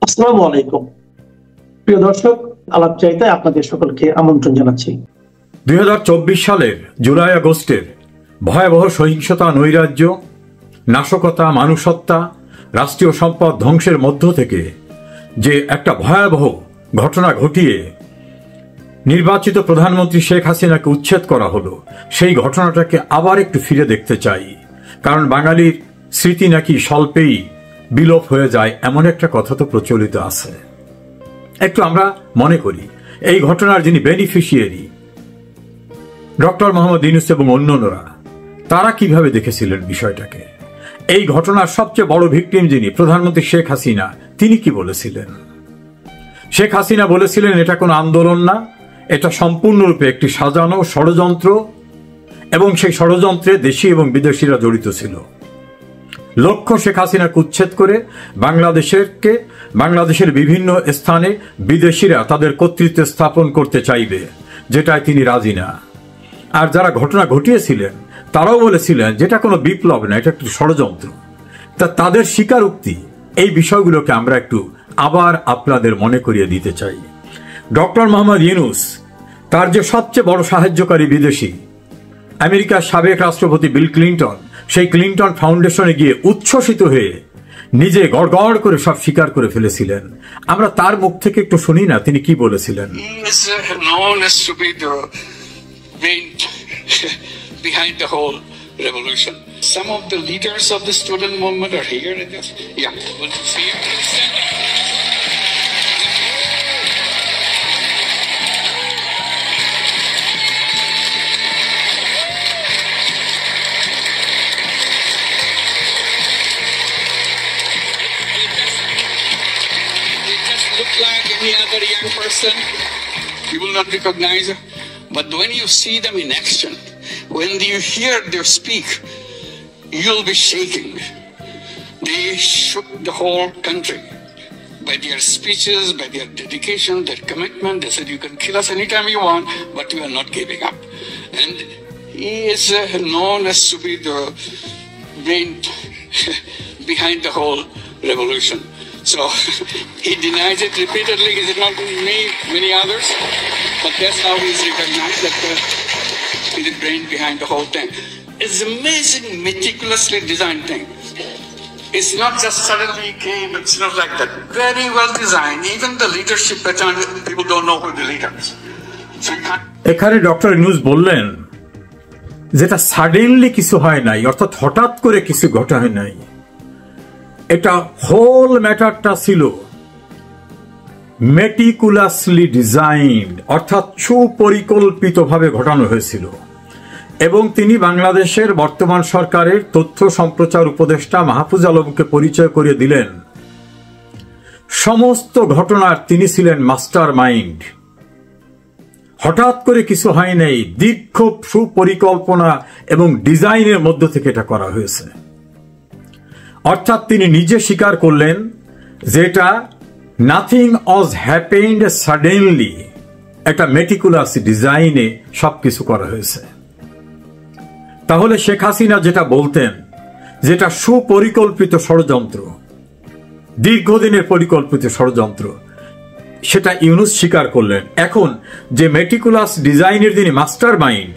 আসসালামু আলাইকুম প্রিয় দর্শক, আলাপ চাইতে আপনাদের সকলকে আমন্ত্রণ জানাচ্ছি। 2024 সালের জুলাই আগস্টের ভয়াবহ সহিংসতা, নৈরাজ্য, নাশকতা, মানুষহত্যা, রাষ্ট্রীয় সম্পদ ধ্বংসের মধ্য থেকে যে একটা ভয়াবহ ঘটনা ঘটিয়ে নির্বাচিত প্রধানমন্ত্রী শেখ হাসিনাকে উচ্ছেদ করা হলো, সেই ঘটনাটাকে আবার একটু ফিরে দেখতে চাই। কারণ বাঙালির স্মৃতি নাকি স্বল্পেই বিলোপ হয়ে যায়, এমন একটা কথা তো প্রচলিত আছে। একটু আমরা মনে করি এই ঘটনার যিনি বেনিফিশিয়ারি ডক্টর মোহাম্মদ ইউনূস এবং অন্যান্যরা, তারা কিভাবে দেখেছিলেন বিষয়টাকে। এই ঘটনার সবচেয়ে বড় ভিকটিম যিনি প্রধানমন্ত্রী শেখ হাসিনা, তিনি কি বলেছিলেন? শেখ হাসিনা বলেছিলেন এটা কোনো আন্দোলন না, এটা সম্পূর্ণরূপে একটি সাজানো ষড়যন্ত্র, এবং সেই ষড়যন্ত্রে দেশি এবং বিদেশিরা জড়িত ছিল। লক্ষ্য শেখ হাসিনাকে উচ্ছেদ করে বাংলাদেশের বিভিন্ন স্থানে বিদেশিরা তাদের কর্তৃত্ব স্থাপন করতে চাইবে, যেটায় তিনি রাজি না। আর যারা ঘটনা ঘটিয়েছিলেন তারাও বলেছিলেন যেটা কোনো বিপ্লব না, এটা একটি ষড়যন্ত্র। তাদের স্বীকারোক্তি, এই বিষয়গুলোকে আমরা একটু আবার আপনাদের মনে করিয়ে দিতে চাই। ডক্টর মোহাম্মদ ইউনূস, তার যে সবচেয়ে বড় সাহায্যকারী বিদেশি আমেরিকার সাবেক রাষ্ট্রপতি বিল ক্লিন্টন, সেই ক্লিন্টন ফাউন্ডেশনে গিয়ে উচ্ছ্বসিত হয়ে নিজে গড়গড় করে সব স্বীকার করে ফেলেছিলেন। আমরা তার মুখ থেকে একটু শুনি না, তিনি কি বলেছিলেন। Behind the whole revolution. Some of the leaders of the student movement are here in this. Yeah, want to see it? They just look like any other young person. You will not recognize them. But when you see them in action, when you hear them speak, you'll be shaking. They shook the whole country by their speeches, by their dedication, their commitment. They said, you can kill us anytime you want, but we are not giving up. And he is known as to be the brain behind the whole revolution. So he denies it repeatedly. He did not name many others, but that's how he's recognized, that he's the brain behind the whole thing. It's amazing, meticulously designed thing. It's not just suddenly came, it's not like that. Very well designed. Even the leadership pattern, people don't know who the leader is. So এখানে doctor Yunus বললেন যেটা suddenly কিছু হয় নাই, অর্থাৎ হঠাৎ করে কিছু ঘটা হয় নাই। এটা হোল ম্যাটারটা ছিল মেটিকুলাসলি ডিজাইনড, অর্থাৎ সুপরিকল্পিতভাবে ঘটানো হয়েছিল। এবং তিনি বাংলাদেশের বর্তমান সরকারের তথ্য সম্প্রচার উপদেষ্টা মাহফুজ আলমকে পরিচয় করিয়ে দিলেন সমস্ত ঘটনার তিনি ছিলেন মাস্টার মাইন্ড। হঠাৎ করে কিছু হয় নাই, দীর্ঘ সুপরিকল্পনা এবং ডিজাইনের মধ্য থেকে এটা করা হয়েছে। অর্থাৎ তিনি নিজে স্বীকার করলেন যেটা নাথিং ওয়াজ হ্যাপেন্ড সাডেনলি, একটা মেটিকুলাস ডিজাইনে সবকিছু করা হয়েছে। তাহলে শেখ হাসিনা যেটা বলতেন, যেটা সুপরিকল্পিত ষড়যন্ত্র, দীর্ঘদিনের পরিকল্পিত ষড়যন্ত্র, সেটা ইউনূস স্বীকার করলেন। এখন যে মেটিকুলাস ডিজাইনের যিনি মাস্টার মাইন্ড,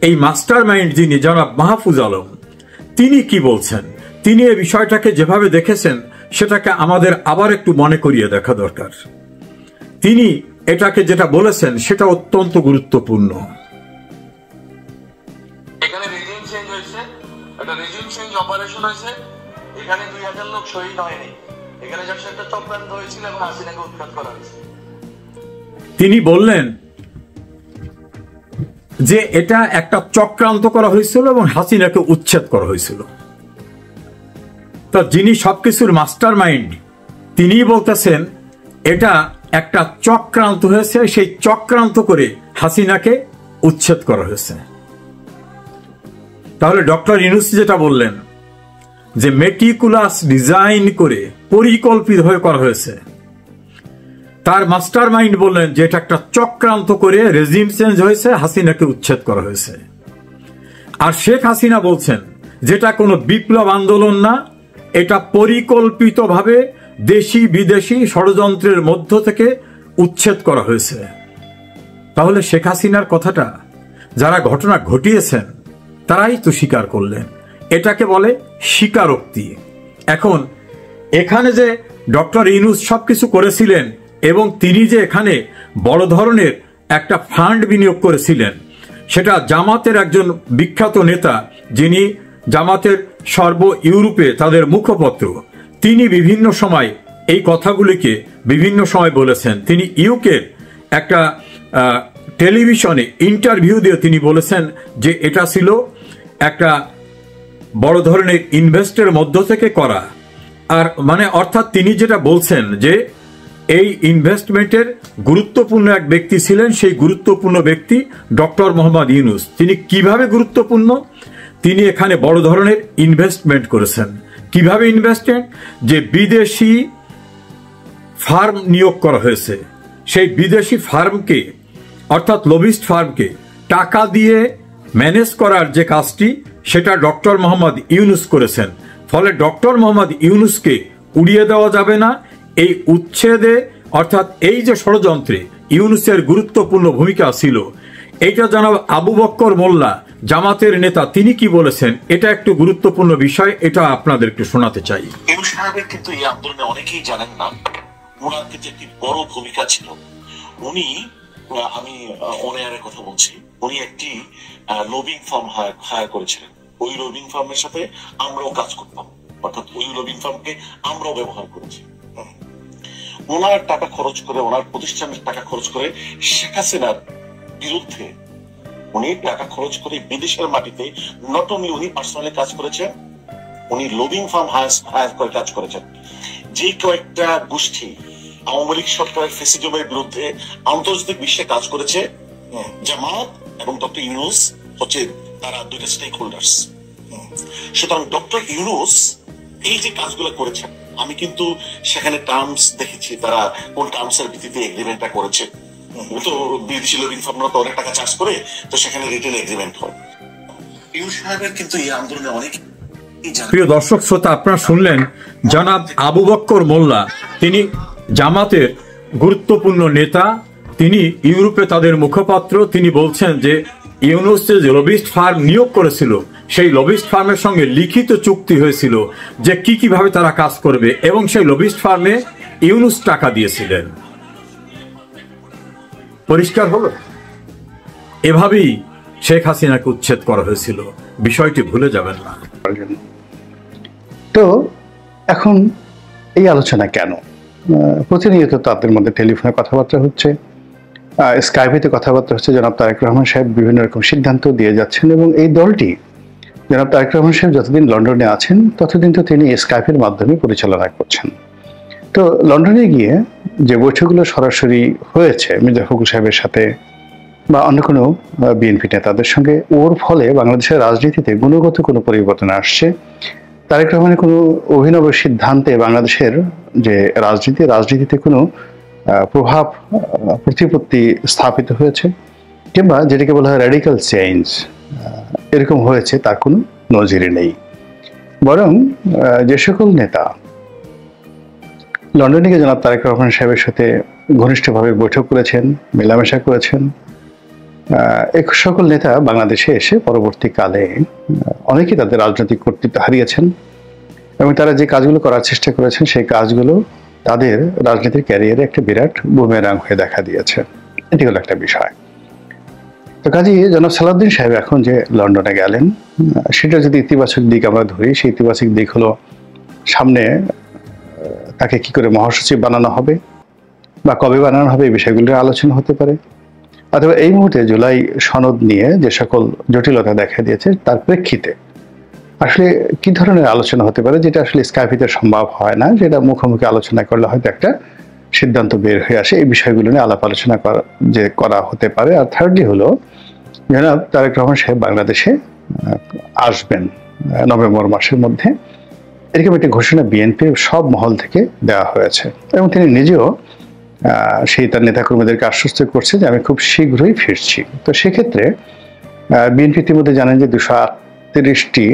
এই মাস্টার মাইন্ড যিনি জনাব মাহফুজ আলম, তিনি কি বলছেন, তিনি এই বিষয়টাকে যেভাবে দেখেছেন সেটাকে আমাদের আবার একটু মনে করিয়ে দেখা দরকার। তিনি এটাকে যেটা বলেছেন সেটা অত্যন্ত গুরুত্বপূর্ণ। এখানে রেজিম চেঞ্জ হয়েছে, একটা রেজিম চেঞ্জ অপারেশন হয়েছে। এখানে 2000 লোক শহীদ হয়নি, এখানে জাস্ট একটা চক্রান্ত হয়েছিল এবং হাসিনাকে উৎখাত করা হয়েছে। তিনি বললেন যে এটা একটা চক্রান্ত করা হয়েছিল এবং হাসিনাকে উচ্ছেদ করা হয়েছিল। তা যিনি সবকিছুর মাস্টার মাইন্ড, তিনি বলতেছেন এটা একটা চক্রান্ত হয়েছে, সেই চক্রান্ত করে হাসিনাকে উচ্ছেদ করা হয়েছে। তাহলে ডক্টর ইউনূস যেটা বললেন যে মেটিকুলাস ডিজাইন করে পরিকল্পিতভাবে করা হয়েছে, তার মাস্টার মাইন্ড বললেন যে এটা একটা চক্রান্ত করে রেজিম চেঞ্জ হয়েছে, হাসিনাকে উচ্ছেদ করা হয়েছে। আর শেখ হাসিনা বলছেন যেটা কোনো বিপ্লব আন্দোলন না, এটা পরিকল্পিতভাবে দেশি বিদেশি ষড়যন্ত্রের মধ্য থেকে উচ্ছেদ করা হয়েছে। তাহলে শেখ হাসিনার কথাটা যারা ঘটনা ঘটিয়েছেন তারাই তো স্বীকার করলেন। এটাকে বলে স্বীকারোক্তি। এখন এখানে যে ডক্টর ইউনূস সবকিছু করেছিলেন এবং তিনি যে এখানে বড় ধরনের একটা ফান্ড বিনিয়োগ করেছিলেন, সেটা জামাতের একজন বিখ্যাত নেতা, যিনি জামাতের ইউরোপে তাদের মুখপত্র, তিনি বিভিন্ন সময় এই কথাগুলিকে বিভিন্ন সময় বলেছেন। তিনি ইউকের একটা টেলিভিশনে ইন্টারভিউ দিয়ে তিনি বলেছেন যে এটা ছিল একটা বড় ধরনের ইনভেস্টের মধ্য থেকে করা। আর মানে অর্থাৎ তিনি যেটা বলছেন যে এই ইনভেস্টমেন্টের গুরুত্বপূর্ণ এক ব্যক্তি ছিলেন, সেই গুরুত্বপূর্ণ ব্যক্তি ডক্টর মোহাম্মদ ইউনূস। তিনি কিভাবে গুরুত্বপূর্ণ? তিনি এখানে বড় ধরনের ইনভেস্টমেন্ট করেছেন। কিভাবে ইনভেস্টমেন্ট? যে বিদেশি ফার্ম নিয়োগ করা হয়েছে, সেই বিদেশি ফার্মকে অর্থাৎ লবিস্ট ফার্মকে টাকা দিয়ে ম্যানেজ করার যে কাজটি, সেটা ডক্টর মোহাম্মদ ইউনূস করেছেন। ফলে ডক্টর মোহাম্মদ ইউনূসকে উড়িয়ে দেওয়া যাবে না। এই উচ্ছেদে অর্থাৎ এই যে ষড়যন্ত্রে ইউনূসের গুরুত্বপূর্ণ ভূমিকা ছিল, এইটা জনাব আবু বক্কর মোল্লা, জামাতের নেতা, তিনি কি বলেছেন, এটা একটু গুরুত্বপূর্ণ বিষয়, এটা আপনাদের একটু শোনাতে চাই। ইউনূস সাহেবের কিন্তু এই আন্দোলনে অনেকেই জানেন না, ওনার কিন্তু একটি বড় ভূমিকা ছিল। উনি, আমি অনেয়ারের কথা বলছি, উনি একটি লবিং ফার্ম হায়ার করেছিলেন। ওই লবিং ফার্মের সাথে আমরাও কাজ করতাম, অর্থাৎ ওই লবিং ফার্মকে আমরাও ব্যবহার করেছি। ওনার টাকা খরচ করে, ওনার প্রতিষ্ঠানের টাকা খরচ করে শেখ হাসিনার বিরুদ্ধে উনি টাকা খরচ করে বিদেশের মাটিতে নট অনলি উনি পার্সোনালি কাজ করেছেন, উনি লবিং ফার্ম হায়ার করে কাজ করেছেন। যে কয়েকটা গোষ্ঠী আওয়ামী লীগ সরকারের ফ্যাসিজমের বিরুদ্ধে আন্তর্জাতিক বিশ্বে কাজ করেছে, জামাত এবং ডক্টর ইউনূস হচ্ছে তারা দুইটা স্টেক হোল্ডার্স। সুতরাং ডক্টর ইউনূস এই যে কাজগুলো করেছেন, আমি কিন্তু সেখানে টার্মস দেখেছি, তারা কোন টার্মস এর ভিত্তিতে এগ্রিমেন্টটা করেছে। তো বিদেশি লবিং ফার্মরা তো অনেক টাকা চার্জ করে, তো সেখানে রিটেল এগ্রিমেন্ট হয়। ইউনূস সাহেবের কিন্তু এই আন্দোলনে অনেক। প্রিয় দর্শক শ্রোতা, আপনারা শুনলেন জনাব আবু বক্কর মোল্লা, তিনি জামাতের গুরুত্বপূর্ণ নেতা, তিনি ইউরোপে তাদের মুখপাত্র। তিনি বলছেন যে ইউনূস যে লবিস্ট ফার্ম নিয়োগ করেছিল, সেই লবিস্ট ফার্মের সঙ্গে লিখিত চুক্তি হয়েছিল যে কিভাবে তারা কাজ করবে, এবং সেই লবিস্ট ফার্মে ইউনূস টাকা দিয়েছিলেন। পরিষ্কার হলো, এভাবেই শেখ হাসিনাকে উচ্ছেদ করা হয়েছিল। বিষয়টি ভুলে যাবেন না। তো এখন এই আলোচনা কেন? প্রতিনিয়ত তাদের মধ্যে টেলিফোনে কথাবার্তা হচ্ছে, স্কাইপেতে কথাবার্তা হচ্ছে। জনাব তারেক রহমান সাহেব বিভিন্ন রকম সিদ্ধান্ত দিয়ে যাচ্ছেন, এবং এই দলটি জনাব তারেক রহমান সাহেব যতদিন লন্ডনে আছেন ততদিন তো তিনি স্কাইপের মাধ্যমে পরিচালনা করছেন। তো লন্ডনে গিয়ে যে বৈঠকগুলো সরাসরি হয়েছে মির্জা ফখরুল সাহেবের সাথে বা অন্য কোনো বিএনপি নেতাদের সঙ্গে, ওর ফলে বাংলাদেশের রাজনীতিতে গুণগত কোনো পরিবর্তন আসছে। তারেক রহমানের কোনো অভিনব সিদ্ধান্তে বাংলাদেশের যে রাজনীতিতে কোনো প্রভাব প্রতিপত্তি স্থাপিত হয়েছে, কিংবা যেটাকে বলা হয় র্যাডিক্যাল চেঞ্জ, এরকম হয়েছে তার কোনো নজির নেই। বরং যে সকল নেতা লন্ডনে গিয়ে জনাব তারেক রহমান সাহেবের সাথে ঘনিষ্ঠভাবে বৈঠক করেছেন, মেলামেশা করেছেন, এক সকল নেতা বাংলাদেশে এসে পরবর্তীকালে অনেকেই তাদের রাজনৈতিক কর্তৃত্ব হারিয়েছেন, এবং তারা যে কাজগুলো করার চেষ্টা করেছেন সেই কাজগুলো তাদের রাজনীতির ক্যারিয়ারে একটা বিরাট বুমেরাং হয়ে দেখা দিয়েছে। এটি হলো একটা বিষয়। তো কাজী জনাব সালাউদ্দিন সাহেব এখন যে লন্ডনে গেলেন, সেটা যদি ইতিবাচক দিক আমরা ধরি, সেই ইতিবাচক দিক হলো সামনে তাকে কি করে মহাসচিব বানানো হবে বা কবে বানানো হবে, এই বিষয়গুলো আলোচনা হতে পারে। অথবা এই মুহূর্তে জুলাই সনদ নিয়ে যে সকল জটিলতা দেখা দিয়েছে তার প্রেক্ষিতে আসলে কি ধরনের আলোচনা হতে পারে, যেটা আসলে স্কাইপিতে সম্ভব হয় না, যেটা মুখোমুখি আলোচনা করলে হয়তো একটা সিদ্ধান্ত বের হয়ে আসে। এই বিষয়গুলো নিয়ে আলাপ আলোচনা করা হতে পারে। আর থার্ডলি হলো জনাব তারেক রহমান সাহেব বাংলাদেশে আসবেন নভেম্বর মাসের মধ্যে, এরকম একটি ঘোষণা বিএনপির সব মহল থেকে দেওয়া হয়েছে, এবং তিনি নিজেও সেই তার নেতাকর্মীদেরকে আশ্বস্ত করছে যে আমি খুব শীঘ্রই ফিরছি। তো সেক্ষেত্রে বিএনপি ইতিমধ্যে জানেন যে 238টি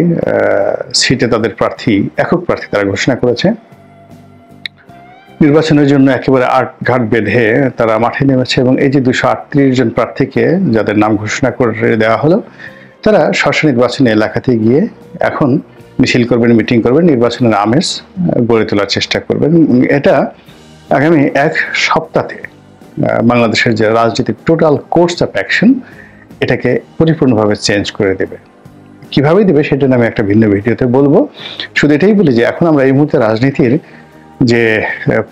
সিটে তাদের একক প্রার্থী তারা ঘোষণা করেছে। নির্বাচনের জন্য একেবারে আটঘাট বেঁধে তারা মাঠে নেমেছে এবং এই যে 238 জন প্রার্থীকে যাদের নাম ঘোষণা করে দেওয়া হলো, তারা স্ব নির্বাচনী এলাকাতে গিয়ে এখন মিছিল করবেন, মিটিং করবেন, নির্বাচনের আমেজ গড়ে তোলার চেষ্টা করবেন। এটা আগামী এক সপ্তাহে বাংলাদেশের যে রাজনীতির টোটাল কোর্স অফ অ্যাকশন এটাকে পরিপূর্ণভাবে চেঞ্জ করে দেবে। কিভাবে দেবে সেটা আমি একটা ভিন্ন ভিডিওতে বলবো। শুধু এটাই বলি যে এখন আমরা এই মুহূর্তে রাজনীতির যে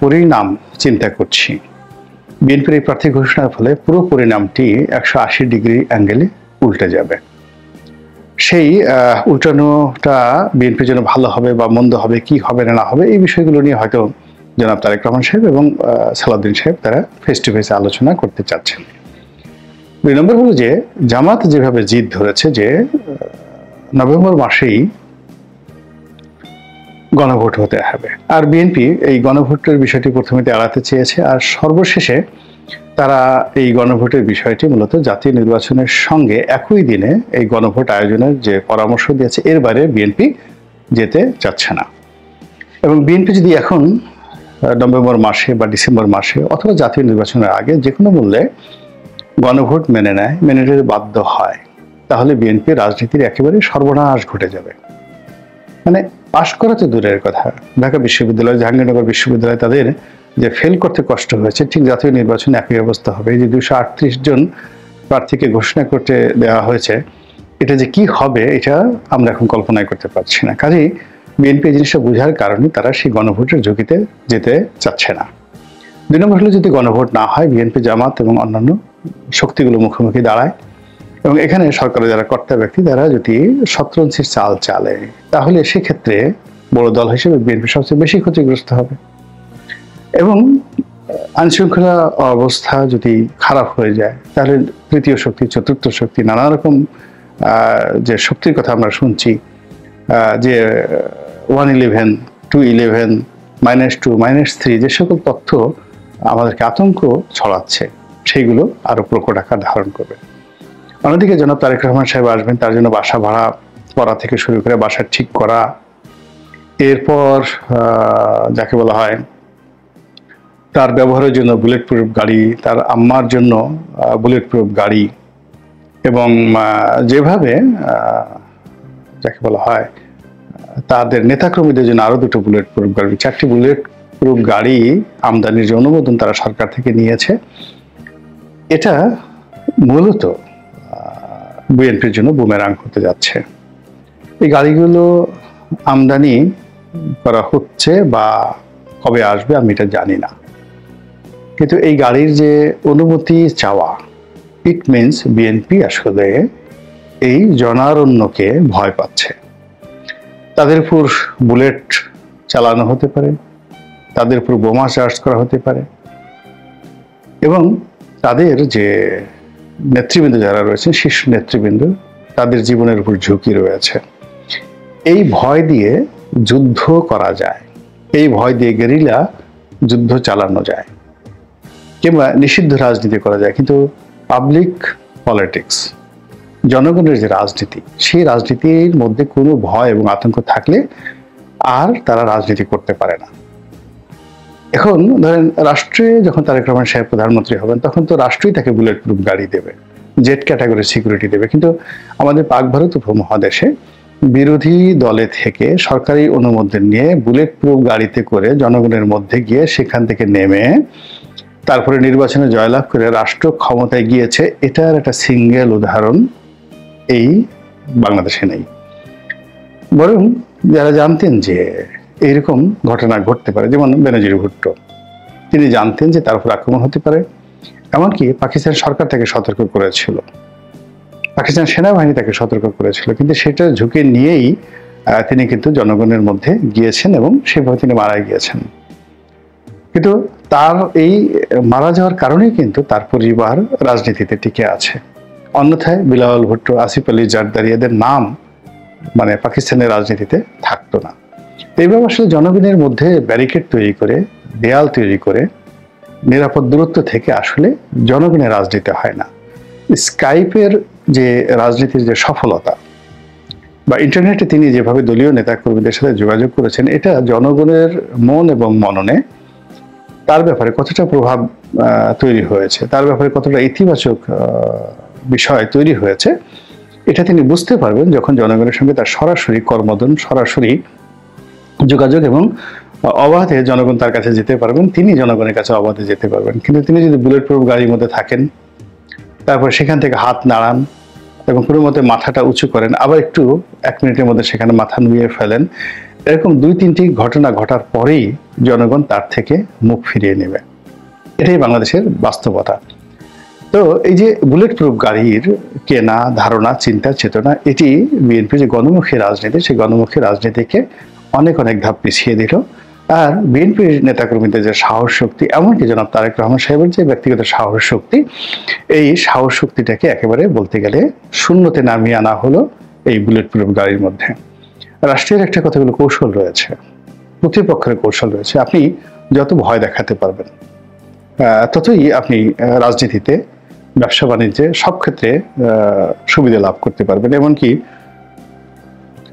পরিণাম চিন্তা করছি, বিএনপির এই প্রার্থী ঘোষণার ফলে পুরো পরিণামটি 180 ডিগ্রি অ্যাঙ্গেলে উল্টে যাবে। সেই উল্টানোটা বিএনপির জন্য ভালো হবে বা মন্দ হবে, কি হবে না হবে, এই বিষয়গুলো নিয়ে হয়তো জনাব তারেক রহমান সাহেব এবং সালাউদ্দিন সাহেব তারা ফেস টু ফেস আলোচনা করতে চাচ্ছেন। 2 নম্বর হলো যে জামাত যেভাবে জিদ ধরেছে যে নভেম্বর মাসেই গণভোট হতে হবে, আর বিএনপি এই গণভোটের বিষয়টি প্রথমে এড়াতে চেয়েছে, আর সর্বশেষে তারা এই গণভোটের বিষয়টি মূলত জাতীয় নির্বাচনের সঙ্গে একই দিনে এই গণভোট আয়োজনের যে পরামর্শ দিয়েছে এর বাইরে বিএনপি যেতে চাচ্ছে না। এবং বিএনপি যদি এখন নভেম্বর মাসে বা ডিসেম্বর মাসে অথবা জাতীয় নির্বাচনের আগে যে কোনো মূল্যে গণভোট মেনে নেয়, মেনে নিতে বাধ্য হয়, তাহলে বিএনপি রাজনীতির একেবারে সর্বনাশ ঘটে যাবে। মানে পাশ করা তো দূরের কথা, ঢাকা বিশ্ববিদ্যালয়, জাহাঙ্গীরনগর বিশ্ববিদ্যালয় তাদের যে ফেল করতে কষ্ট হয়েছে, ঠিক জাতীয় নির্বাচনে একই অবস্থা হবে। এই যে 238 জন প্রার্থীকে ঘোষণা করতে দেওয়া হয়েছে, এটা যে কি হবে এটা আমরা এখন কল্পনাই করতে পারছি না। কাজেই বিএনপি এই জিনিসটা বোঝার কারণে তারা সেই গণভোটের ঝুঁকিতে যেতে চাচ্ছে না। 2 নম্বর হলো যদি গণভোট না হয়, বিএনপি, জামাত এবং অন্যান্য শক্তিগুলো মুখোমুখি দাঁড়ায় এবং এখানে সরকারের যারা কর্তা ব্যক্তি তারা যদি শতরঞ্চির চাল চালে, তাহলে সেক্ষেত্রে বড় দল হিসেবে বিএনপি সবচেয়ে বেশি ক্ষতিগ্রস্ত হবে। এবং আইনশৃঙ্খলা অবস্থা যদি খারাপ হয়ে যায়, তাহলে তৃতীয় শক্তি, চতুর্থ শক্তি, নানা রকম যে শক্তির কথা আমরা শুনছি, যে 111, 211, -2, -3 যে সকল তথ্য আমাদেরকে আতঙ্ক ছড়াচ্ছে, সেইগুলো আরো প্রকট আকার ধারণ করবে। অন্যদিকে জনাব তারেক রহমান সাহেব আসবেন, তার জন্য বাসা ভাড়া করা থেকে শুরু করে বাসা ঠিক করা, এরপর যাকে বলা হয় তার ব্যবহারের জন্য বুলেট প্রুফ গাড়ি, তার আম্মার জন্য বুলেট প্রুফ গাড়ি, এবং যেভাবে যাকে বলা হয় তাদের নেতাকর্মীদের জন্য আরো 2টো বুলেট প্রুফ গাড়ি, 4টি বুলেট প্রুফ গাড়ি আমদানির যে অনুমোদন তারা সরকার থেকে নিয়েছে, এটা মূলত বিএনপির জন্য বুমেরাং হতে যাচ্ছে। এই গাড়িগুলো আমদানি করা হচ্ছে বা কবে আসবে আমি এটা জানি না, কিন্তু এই গাড়ির যে অনুমতি চাওয়া, ইট মিনস বিএনপি আসলে এই জনারণ্যকে ভয় পাচ্ছে। তাদের উপর বুলেট চালানো হতে পারে, তাদের উপর বোমা চার্জ করা হতে পারে, এবং তাদের যে নেতৃবৃন্দ যারা রয়েছেন, শীর্ষ নেতৃবৃন্দ, তাদের জীবনের উপর ঝুঁকি রয়েছে। এই ভয় দিয়ে যুদ্ধ করা যায়, এই ভয় দিয়ে গেরিলা যুদ্ধ চালানো যায়, কিংবা নিষিদ্ধ রাজনীতি করা যায়, কিন্তু পাবলিক পলিটিক্স, জনগণের যে রাজনীতি, সেই রাজনীতির মধ্যে কোনো ভয় এবং আতঙ্ক থাকলে আর তারা রাজনীতি করতে পারে না। এখন ধরেন রাষ্ট্রে যখন তারেক রহমান সাহেব প্রধানমন্ত্রী হবেন, তখন তো রাষ্ট্রই তাকে বুলেট প্রুফ গাড়ি দেবে, জেড ক্যাটাগরি সিকিউরিটি দেবে, কিন্তু আমাদের পাক ভারত উপমহাদেশে বিরোধী দলে থেকে সরকারি অনুমোদন নিয়ে বুলেট প্রুফ গাড়িতে করে জনগণের মধ্যে গিয়ে সেখান থেকে নেমে তারপরে নির্বাচনে জয়লাভ করে রাষ্ট্র ক্ষমতায় গিয়েছে, এটার একটা সিঙ্গেল উদাহরণ এই বাংলাদেশে নেই। বরং যারা জানতেন যে এইরকম ঘটনা ঘটতে পারে, যেমন বেনজির ভুট্টো, তিনি জানতেন যে তার উপর আক্রমণ হতে পারে, এমনকি পাকিস্তান সরকার তাকে সতর্ক করেছিল, পাকিস্তান সেনাবাহিনী তাকে সতর্ক করেছিল, কিন্তু সেটা ঝুঁকি নিয়েই তিনি কিন্তু জনগণের মধ্যে গিয়েছেন এবং সেভাবে তিনি মারা গিয়েছেন। কিন্তু তার এই মারা যাওয়ার কারণেই কিন্তু তার পরিবার রাজনীতিতে টিকে আছে, অন্যথায় বিলাওয়াল ভুট্টো, আসিফ আলী জারদারি এদের নাম মানে পাকিস্তানের রাজনীতিতে থাকতো না। এইভাবে আসলে জনগণের মধ্যে ব্যারিকেড তৈরি করে, দেয়াল তৈরি করে, নিরাপদ দূরত্ব থেকে আসলে জনগণের রাজনীতি হয় না। স্কাইপের যে রাজনীতির যে সফলতা বা ইন্টারনেটে তিনি যেভাবে দলীয় নেতাকর্মীদের সাথে যোগাযোগ করেছেন, এটা জনগণের মন এবং মননে তার ব্যাপারে কতটা প্রভাব তৈরি হয়েছে, তার ব্যাপারে কতটা ইতিবাচক বিষয় তৈরি হয়েছে, এটা তিনি বুঝতে পারবেন যখন জনগণের সঙ্গে তার সরাসরি কর্মদন, সরাসরি যোগাযোগ এবং অবাধে জনগণ তার কাছে যেতে পারবেন, তিনি জনগণের কাছে অবাধে যেতে পারবেন। কিন্তু তিনি যদি বুলেট প্রুফ গাড়ির মধ্যে থাকেন, তারপর সেখান থেকে হাত নাড়ান এবং কোনো মতে মাথাটা উঁচু করেন, আবার একটু 1 মিনিটের মধ্যে সেখানে মাথা নুয়ে ফেলেন, এরকম 2-3টি ঘটনা ঘটার পরেই জনগণ তার থেকে মুখ ফিরিয়ে নেবে। এটাই বাংলাদেশের বাস্তবতা। তো এই যে বুলেট প্রুফ গাড়ির কেনা, ধারণা, চিন্তা, চেতনা, এটি বিএনপি যে গণমুখী রাজনীতি, সেই গণমুখী রাজনীতিকে অনেক ধাপ পিছিয়ে দিল। আর বিএনপির নেতাকর্মীদের যে সাহস শক্তি, এমনকি জনাব তারেক রহমান সাহেবের যে ব্যক্তিগত সাহস শক্তি, এই সাহস শক্তিটাকে একেবারে বলতে গেলে শূন্যতে নামিয়ে আনা হলো এই বুলেট প্রুফ গাড়ির মধ্যে। রাষ্ট্রের একটা কতগুলো কৌশল রয়েছে, প্রতিপক্ষের কৌশল রয়েছে। আপনি যত ভয় দেখাতে পারবেন, ততই আপনি রাজনীতিতে, ব্যবসা বাণিজ্যে সব ক্ষেত্রে সুবিধা লাভ করতে পারবেন। এমনকি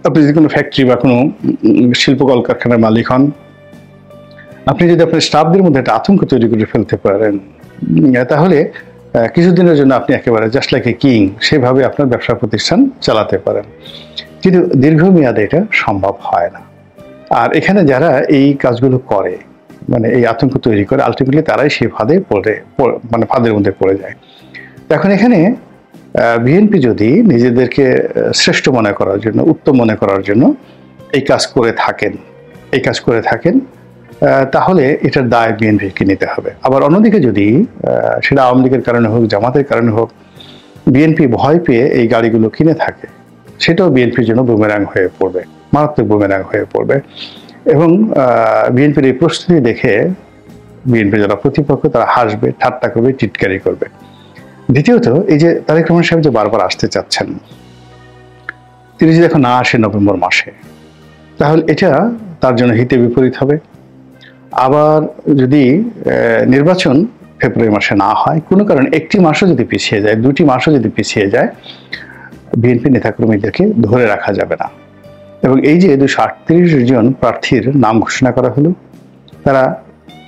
আপনি যদি কোনো ফ্যাক্টরি বা কোনো শিল্প কলকারখানার মালিক হন, আপনি যদি আপনার স্টাফদের মধ্যে একটা আতঙ্ক তৈরি করে ফেলতে পারেন, তাহলে কিছুদিনের জন্য আপনি একেবারে জাস্ট লাইক এ কিং, সেভাবে আপনার ব্যবসা প্রতিষ্ঠান চালাতে পারেন। কিন্তু দীর্ঘমেয়াদে এটা সম্ভব হয় না। আর এখানে যারা এই কাজগুলো করে, মানে এই আতঙ্ক তৈরি করে, আলটিমেটলি তারাই সেই ফাঁদের মধ্যে পড়ে যায়। এখন এখানে বিএনপি যদি নিজেদেরকে শ্রেষ্ঠ মনে করার জন্য, উত্তম মনে করার জন্য এই কাজ করে থাকেন, তাহলে এটার দায় বিএনপিকে নিতে হবে। আবার অন্যদিকে যদি সেটা আওয়ামী লীগের কারণে হোক, জামাতের কারণে হোক, বিএনপি ভয় পেয়ে এই গাড়িগুলো কিনে থাকে, সেটাও বিএনপির জন্য বুমেরাং হয়ে পড়বে, মারাত্মক বুমেরাং হয়ে পড়বে। এবং বিএনপির এই প্রস্তুতি দেখে বিএনপির যারা প্রতিপক্ষ, তারা হাসবে, ঠাট্টা করবে, টিটকারি করবে। দ্বিতীয়ত, এই যে তারেক রহমান সাহেব যে বারবার আসতে চাচ্ছেন, তিনি যদি এখন না আসে নভেম্বর মাসে, তাহলে এটা তার জন্য হিতে বিপরীত হবে। আবার যদি নির্বাচন ফেব্রুয়ারি মাসে না হয়, কোনো কারণে 1টি মাসও যদি পিছিয়ে যায়, 2টি মাসও যদি পিছিয়ে যায়, বিএনপি নেতাকর্মীদেরকে ধরে রাখা যাবে না। এবং এই যে 238 জন প্রার্থীর নাম ঘোষণা করা হলো, তারা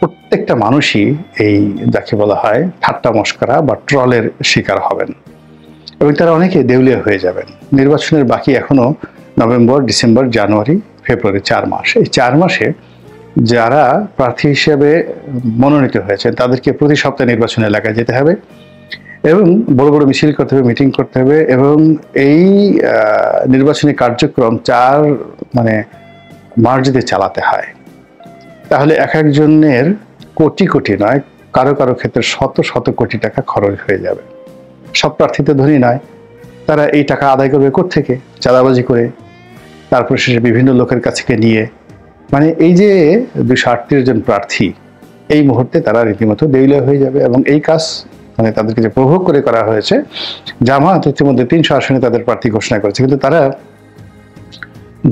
প্রত্যেকটা মানুষই এই যাকে বলা হয় ঠাট্টা মশকরা বা ট্রলের শিকার হবেন এবং তারা অনেকে দেউলিয়া হয়ে যাবেন। নির্বাচনের বাকি এখনো নভেম্বর, ডিসেম্বর, জানুয়ারি, ফেব্রুয়ারি 4 মাস। এই 4 মাসে যারা প্রার্থী হিসেবে মনোনীত হয়েছেন, তাদেরকে প্রতি সপ্তাহে নির্বাচন এলাকায় যেতে হবে এবং বড় বড় মিছিল করতে হবে, মিটিং করতে হবে। এবং এই নির্বাচনী কার্যক্রম 4 মাস যদি চালাতে হয়, তাহলে এক একজনের কোটি নয়, কারো ক্ষেত্রে শত কোটি টাকা খরচ হয়ে যাবে। সব প্রার্থী তো ধনী নয়, তারা এই টাকা আদায় করবে কোত্থেকে? চাঁদাবাজি করে, তারপর শেষে বিভিন্ন লোকের কাছে নিয়ে। এই যে 238 জন প্রার্থী, এই মুহূর্তে তারা রীতিমতো দেউলিয়া হয়ে যাবে। এবং এই কাজ তাদেরকে যে প্রভোগ করে করা হয়েছে, জামাত ইতিমধ্যে 300 আসনে তাদের প্রার্থী ঘোষণা করেছে, কিন্তু তারা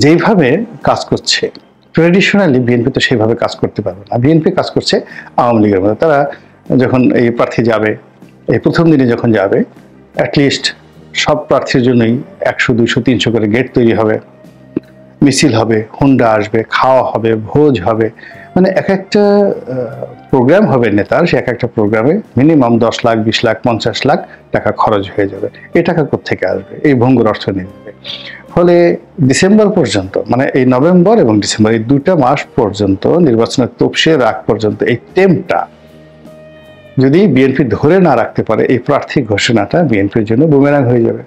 যেইভাবে কাজ করছে, ট্রেডিশনালি বিএনপি তো সেইভাবে কাজ করতে পারবে না। বিএনপি কাজ করছে আওয়ামী লীগের মধ্যে। তারা যখন এই প্রার্থী যাবে, এই প্রথম দিনে যখন যাবে, অ্যাটলিস্ট সব প্রার্থীর জন্যই 100, 200, 300 করে গেট তৈরি হবে, মিছিল হবে, হুন্ডা আসবে, খাওয়া হবে, ভোজ হবে, এক একটা প্রোগ্রাম হবে নেতার, সে এক একটা প্রোগ্রামে মিনিমাম 10 লাখ, 20 লাখ, 50 লাখ টাকা খরচ হয়ে যাবে। এই টাকা কোত্থেকে আসবে? এই ভঙ্গুর অর্থনীতিতে। ফলে ডিসেম্বর পর্যন্ত, এই নভেম্বর এবং ডিসেম্বর, এই 2টা মাস পর্যন্ত, নির্বাচনের তফসিলের আগ পর্যন্ত এই টেমটা যদি বিএনপি ধরে না রাখতে পারে, এই প্রার্থী ঘোষণাটা বিএনপির জন্য বুমেরাং হয়ে যাবে।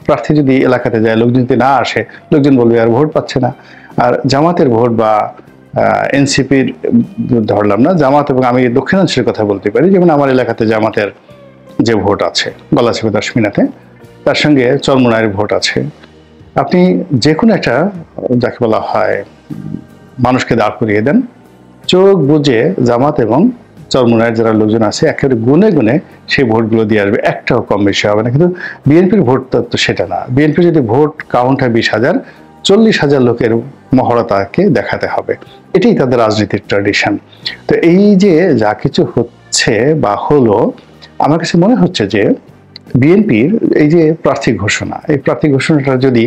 প্রার্থী যদি এলাকাতে যায়, লোকজন যদি না আসে, লোকজন বলবে আর ভোট পাচ্ছে না। আর জামাতের ভোট বা এনসিপির ধরলাম না, জামাত এবং আমি দক্ষিণাঞ্চলের কথা বলতে পারি, যেমন আমার এলাকাতে জামাতের যে ভোট আছে গলাচিপা দশমিনাতে, তার সঙ্গে চরমোনাইয়ের ভোট আছে। আপনি যে কোনো একটা যাকে বলা হয় মানুষকে দাঁড় করিয়ে দেন, চোখ বুঝে জামাত এবং চরমোনাইয়ের যারা লোকজন আছে একেবারে গুনে সেই ভোটগুলো দিয়ে আসবে, একটাও কম বেশি হবে না। কিন্তু বিএনপির ভোট তো সেটা না। বিএনপি যদি ভোট কাউন্ট হয় 20,000, 40,000 লোকের মহড়া তাকে দেখাতে হবে। এটাই তাদের রাজনীতির ট্র্যাডিশন। তো এই যে যা কিছু হচ্ছে বা হলো, আমার কাছে মনে হচ্ছে যে বিএনপির এই যে প্রার্থী ঘোষণা, এই প্রার্থী ঘোষণাটা যদি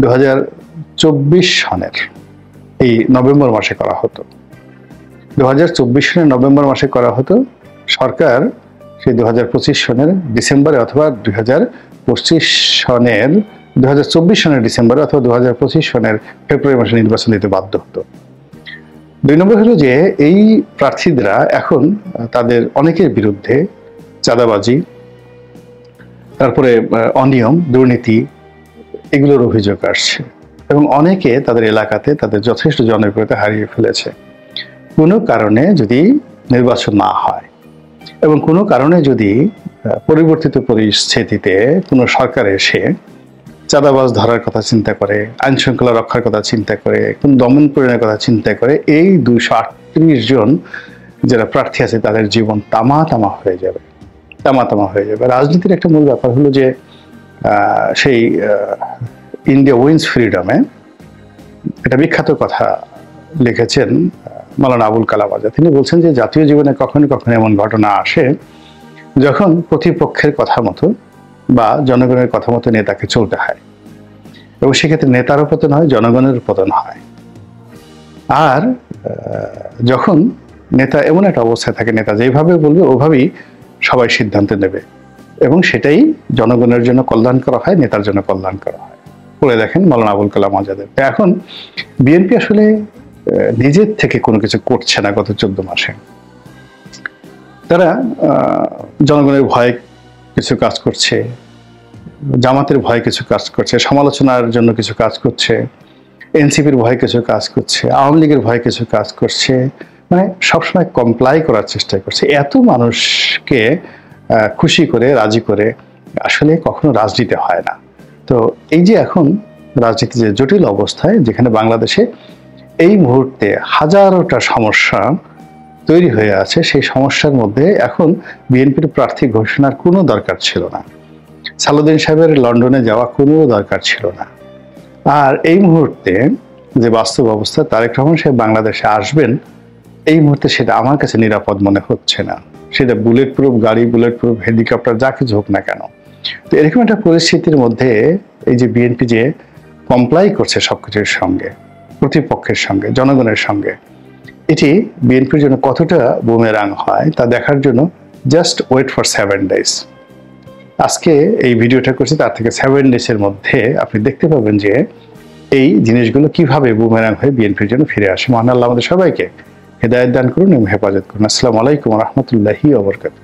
2024 সনের এই নভেম্বর মাসে করা হতো, 2024 সনের নভেম্বর মাসে করা হতো, সরকার সেই 2025 সনের ডিসেম্বরে অথবা 2024 সনের ডিসেম্বরে অথবা 2025 সনের ফেব্রুয়ারি মাসে নির্বাচন দিতে বাধ্য হতো। 2 নম্বর হলো যে এই প্রার্থীরা এখন তাদের অনেকের বিরুদ্ধে চাঁদাবাজি, তারপরে অনিয়ম, দুর্নীতি এগুলোর অভিযোগ আসছে এবং অনেকে তাদের এলাকাতে তাদের যথেষ্ট জনপ্রিয়তা হারিয়ে ফেলেছে। কোনো কারণে যদি নির্বাচন না হয় এবং কোনো কারণে যদি পরিবর্তিত পরিস্থিতিতে কোনো সরকার এসে চাঁদাবাজ ধরার কথা চিন্তা করে, আইন শৃঙ্খলা রক্ষার কথা চিন্তা করে, কোন দমন পীড়নের কথা চিন্তা করে, এই 238 জন যারা প্রার্থী আছে তাদের জীবন তামা তামা হয়ে যাবে। রাজনীতির একটা মূল ব্যাপার হলো যে সেই ইন্ডিয়া উইন্স ফ্রিডমে একটা বিখ্যাত কথা লিখেছেন মাওলানা আবুল কালাম আজাদ। তিনি বলছেন যে জাতীয় জীবনে কখনো কখনো এমন ঘটনা আসে যখন প্রতিপক্ষের কথা মতো বা জনগণের কথা মতো নেতাকে চলতে হয় এবং সেক্ষেত্রে নেতারও পতন হয়, জনগণের পতন হয়। আর যখন নেতা এমন একটা অবস্থায় থাকে, নেতা যেভাবে বলবে ওভাবেই সবাই সিদ্ধান্ত নেবে এবং সেটাই জনগণের জন্য কল্যাণ করা হয়, নেতার জন্য কল্যাণ করা হয়। পড়ে দেখেন মাওলানা আবুল কালাম আজাদের। এখন বিএনপি আসলে নিজের থেকে কোনো কিছু করছে না। গত 14 মাসে তারা জনগণের ভয়ে কিছু কাজ করছে, জামাতের ভয়ে কিছু কাজ করছে, সমালোচনার জন্য কিছু কাজ করছে, এনসিপির ভয়ে কিছু কাজ করছে, আওয়ামী লীগের ভয়ে কিছু কাজ করছে, মানে সবসময় কমপ্লাই করার চেষ্টা করছে। এত মানুষকে খুশি করে, রাজি করে আসলে কখনো রাজনীতি হয় না। তো এই যে এখন রাজনীতি যে জটিল অবস্থায়, যেখানে বাংলাদেশে এই মুহূর্তে হাজারোটা সমস্যা তৈরি হয়ে আছে, সেই সমস্যার মধ্যে এখন বিএনপির প্রার্থী ঘোষণার কোনো দরকার ছিল না। সালাউদ্দিন সাহেবের লন্ডনে যাওয়া কোনো দরকার ছিল না। আর এই মুহূর্তে যে বাস্তব অবস্থা, তারেক রহমান সাহেব বাংলাদেশে আসবেন, এই মুহূর্তে সেটা আমার কাছে নিরাপদ মনে হচ্ছে না। সেটা বুলেট প্রুফ গাড়ি, বুলেট প্রুফ হেলিকপ্টার, যা কিছু হোক না কেন। তো এরকম একটা পরিস্থিতির মধ্যে এই যে বিএনপি যে কমপ্লাই করছে সবকিছুর সঙ্গে, প্রতিপক্ষের সঙ্গে, জনগণের সঙ্গে, এটি বিএনপির জন্য কতটা বুমেরাং হয় তা দেখার জন্য জাস্ট ওয়েট ফর 7 days। আজকে এই ভিডিওটা করছি, তার থেকে 7 days-এর মধ্যে আপনি দেখতে পাবেন যে এই জিনিসগুলো কিভাবে বুমেরাং হয়ে বিএনপির জন্য ফিরে আসে। মহান আল্লাহ আমাদের সবাইকে হেদায়েত দান করুন এবং হেফাজত করুন। আসসালামু আলাইকুম ওয়া রাহমাতুল্লাহি ওয়া বারাকাতুহু।